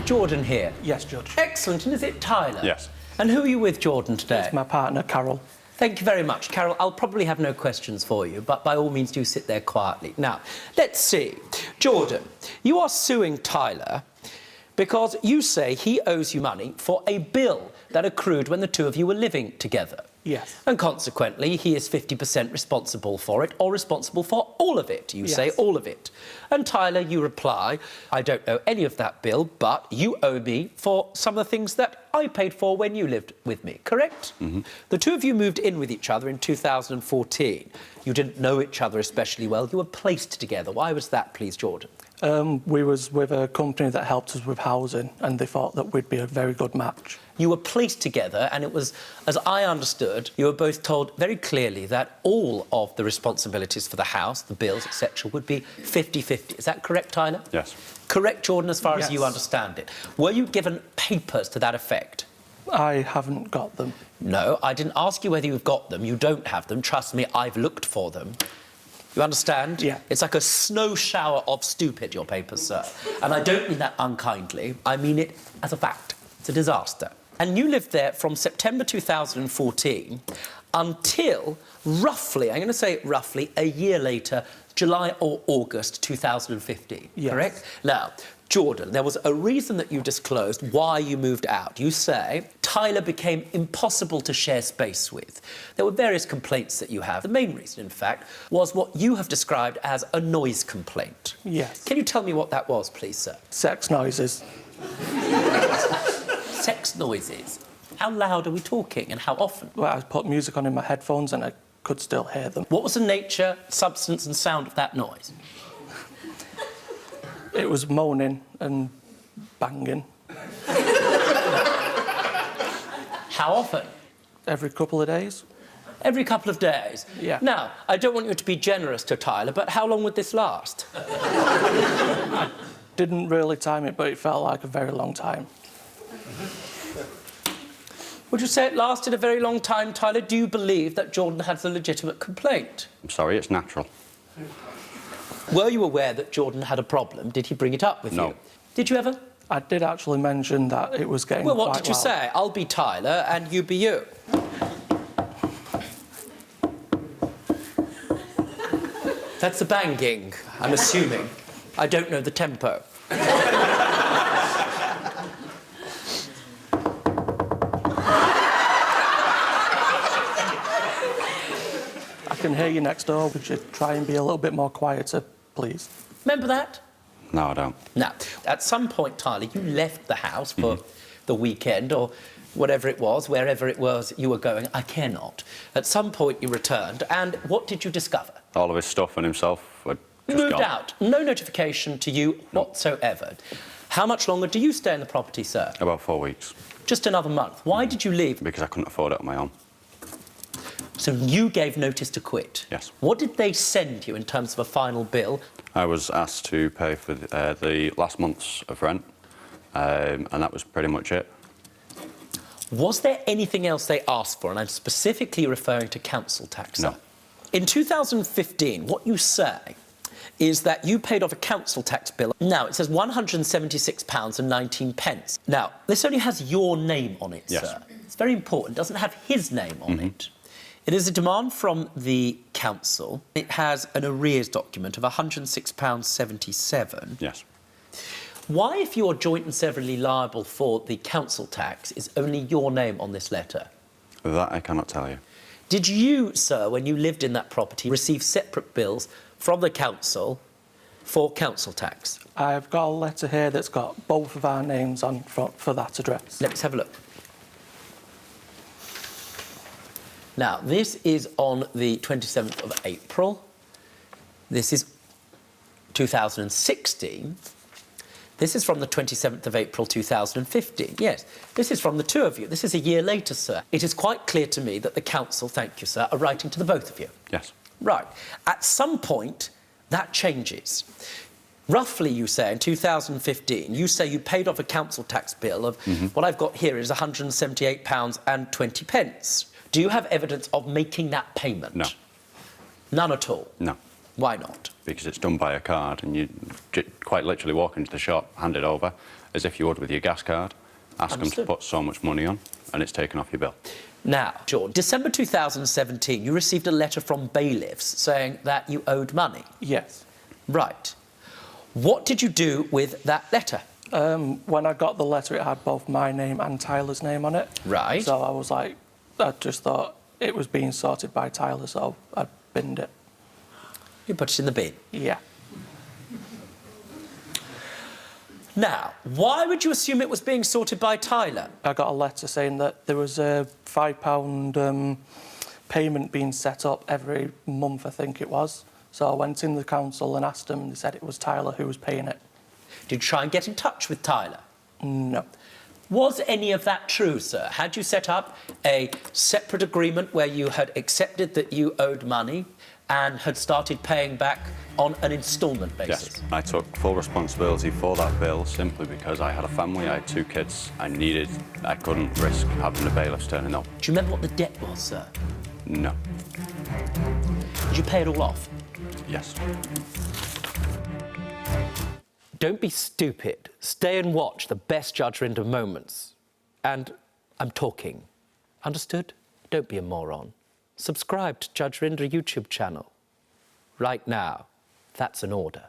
Jordan here? Yes, Judge. Excellent. And is it Tyler? Yes. And who are you with, Jordan, today? It's my partner, Carol. Thank you very much. Carol, I'll probably have no questions for you, but by all means do sit there quietly. Now, let's see. Jordan, you are suing Tyler because you say he owes you money for a bill that accrued when the two of you were living together. Yes. And consequently, he is 50% responsible for it, or responsible for all of it. You say all of it. And Tyler, you reply, I don't owe any of that bill, but you owe me for some of the things that I paid for when you lived with me, correct? Mm-hmm. The two of you moved in with each other in 2014. You didn't know each other especially well. You were placed together. Why was that, please, Jordan? We was with a company that helped us with housing, and they thought that we'd be a very good match. You were placed together, and it was, as I understood, you were both told very clearly that all of the responsibilities for the house, the bills, etc., would be 50-50. Is that correct, Tyler? Yes. Correct, Jordan, as far as Yes. you understand it. Were you given papers to that effect? I haven't got them. No, I didn't ask you whether you've got them. You don't have them. Trust me, I've looked for them. You understand? Yeah. It's like a snow shower of stupid, your papers, sir. And I don't mean that unkindly. I mean it as a fact. It's a disaster. And you lived there from September 2014 until roughly, I'm going to say roughly, a year later, July or August 2015, Yes. correct? Now, Jordan, there was a reason that you disclosed why you moved out. You say Tyler became impossible to share space with. There were various complaints that you have. The main reason, in fact, was what you have described as a noise complaint. Yes. Can you tell me what that was, please, sir? Sex noises. Sex noises. How loud are we talking and how often? Well, I put music on in my headphones and I could still hear them. What was the nature, substance and sound of that noise? It was moaning and banging. How often? Every couple of days. Every couple of days? Yeah. Now, I don't want you to be generous to Tyler, but how long would this last? I didn't really time it, but it felt like a very long time. Would you say it lasted a very long time, Tyler? Do you believe that Jordan has a legitimate complaint? I'm sorry, it's natural. Were you aware that Jordan had a problem? Did he bring it up with No. you? Did you ever? I did actually mention that it was getting Well, what quite did you loud. say? I'll be Tyler and you be you. That's the banging, I'm assuming. I don't know the tempo. I can hear you next door. Would you try and be a little bit more quieter, please? Remember that? No, I don't. Now, at some point, Tyler, you left the house for the weekend or whatever it was, wherever it was you were going, I care not. At some point, you returned, and what did you discover? All of his stuff and himself were just Moved gone. out. No notification to you whatsoever. How much longer do you stay in the property, sir? About 4 weeks. Just another month. Why did you leave? Because I couldn't afford it on my own. So you gave notice to quit? Yes. What did they send you in terms of a final bill? I was asked to pay for the last month's of rent, and that was pretty much it. Was there anything else they asked for? And I'm specifically referring to council tax. No. In 2015, what you say is that you paid off a council tax bill. Now, it says £176.19. Now, this only has your name on it, Yes. sir. It's very important. It doesn't have his name on it. It is a demand from the council. It has an arrears document of £106.77. Yes. Why, if you're joint and severally liable for the council tax, is only your name on this letter? That I cannot tell you. Did you, sir, when you lived in that property, receive separate bills from the council for council tax? I've got a letter here that's got both of our names on for that address. Let's have a look. Now, this is on the 27th of April. This is 2016. This is from the 27th of April 2015. Yes, this is from the two of you. This is a year later, sir. It is quite clear to me that the council, thank you, sir, are writing to the both of you. Yes. Right. At some point, that changes. Roughly, you say, in 2015, you say you paid off a council tax bill of what I've got here is £178.20. Do you have evidence of making that payment? No. None at all? No. Why not? Because it's done by a card, and you quite literally walk into the shop, hand it over, as if you would with your gas card, ask them to put so much money on, and it's taken off your bill. Now, John, December 2017, you received a letter from bailiffs saying that you owed money. Yes. Right. What did you do with that letter? When I got the letter, it had both my name and Tyler's name on it. Right. So I was like, I just thought it was being sorted by Tyler, so I binned it. You put it in the bin. Yeah. Now, why would you assume it was being sorted by Tyler? I got a letter saying that there was a £5 payment being set up every month, I think it was. So I went in the council and asked them, and they said it was Tyler who was paying it. Did you try and get in touch with Tyler? No. Was any of that true, sir? Had you set up a separate agreement where you had accepted that you owed money and had started paying back on an instalment basis? Yes, I took full responsibility for that bill simply because I had a family, I had 2 kids, I couldn't risk having the bailiffs turning up. Do you remember what the debt was, sir? No. Did you pay it all off? Yes. Don't be stupid. Stay and watch the best Judge Rinder moments. And I'm talking. Understood? Don't be a moron. Subscribe to Judge Rinder YouTube channel. Right now. That's an order.